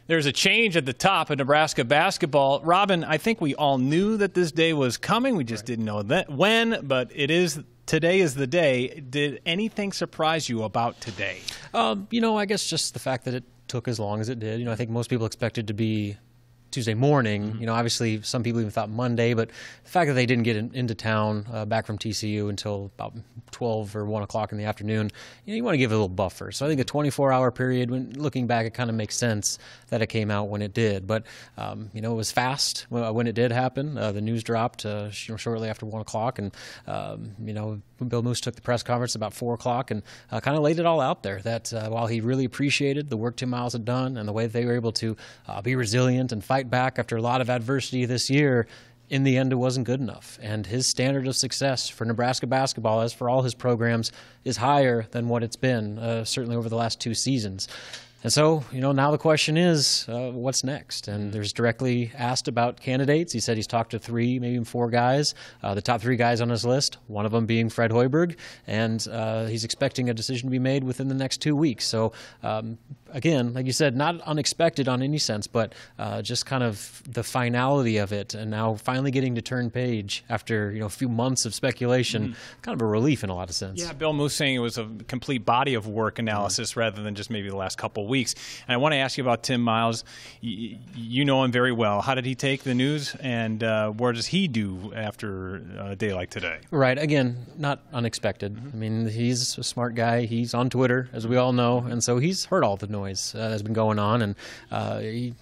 There's a change at the top of Nebraska basketball. Robin, I think we all knew that this day was coming. We just didn't know when, but today is the day. Did anything surprise you about today? I guess just the fact that it took as long as it did. I think most people expected to be Tuesday morning. Obviously some people even thought Monday, but the fact that they didn't get into town back from TCU until about 12 or 1 o'clock in the afternoon, you want to give it a little buffer. So I think a 24-hour period, when looking back, it kind of makes sense that it came out when it did. But, it was fast when it did happen. The news dropped shortly after 1 o'clock, and, Bill Moos took the press conference about 4 o'clock and kind of laid it all out there that while he really appreciated the work Tim Miles had done and the way that they were able to be resilient and fight back after a lot of adversity this year, in the end it wasn't good enough. And his standard of success for Nebraska basketball, as for all his programs, is higher than what it's been, certainly over the last 2 seasons. And so, now the question is, what's next? And there's directly asked about candidates. He said he's talked to 3, maybe even 4 guys. The top 3 guys on his list, one of them being Fred Hoiberg, and he's expecting a decision to be made within the next 2 weeks. So, again, like you said, not unexpected on any sense, but just kind of the finality of it, and now finally getting to turn page after a few months of speculation, kind of a relief in a lot of sense. Yeah, Bill Moos saying it was a complete body of work analysis rather than just maybe the last couple weeks. And I want to ask you about Tim Miles. You know him very well. How did he take the news, and where does he do after a day like today? Right. Again, not unexpected. I mean, he's a smart guy. He's on Twitter, as we all know, and so he's heard all the noise that's been going on, and he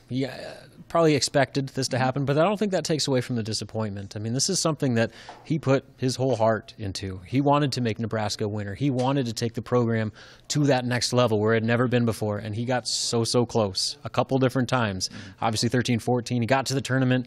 probably expected this to happen, but I don't think that takes away from the disappointment. I mean, this is something that he put his whole heart into. He wanted to make Nebraska a winner. He wanted to take the program to that next level where it had never been before, and he got so close a couple different times. Obviously 13-14, he got to the tournament,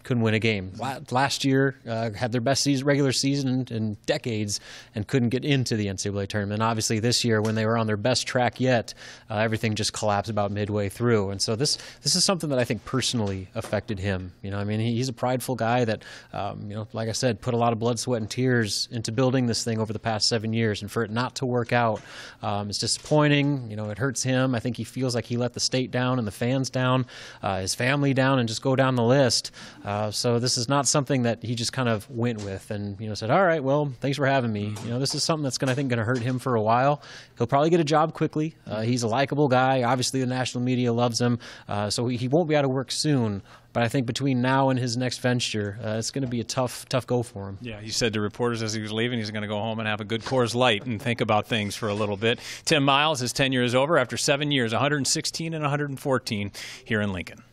couldn't win a game. Last year, had their best regular season in decades and couldn't get into the NCAA tournament. And obviously this year, when they were on their best track yet, everything just collapsed about midway through. And so this is something that I think personally affected him. He's a prideful guy that, like I said, put a lot of blood, sweat, and tears into building this thing over the past 7 years. And for it not to work out, it's disappointing. It hurts him. I think he feels like he let the state down and the fans down, his family down, and just go down the list. So this is not something that he just kind of went with and said, all right, well, thanks for having me. This is something that's going to hurt him for a while. He'll probably get a job quickly. He's a likable guy. Obviously, the national media loves him, so he won't be out of work soon. But I think between now and his next venture, it's going to be a tough go for him. Yeah, he said to reporters as he was leaving, he's going to go home and have a good Coors Light and think about things for a little bit. Tim Miles, his tenure is over after 7 years, 116 and 114 here in Lincoln.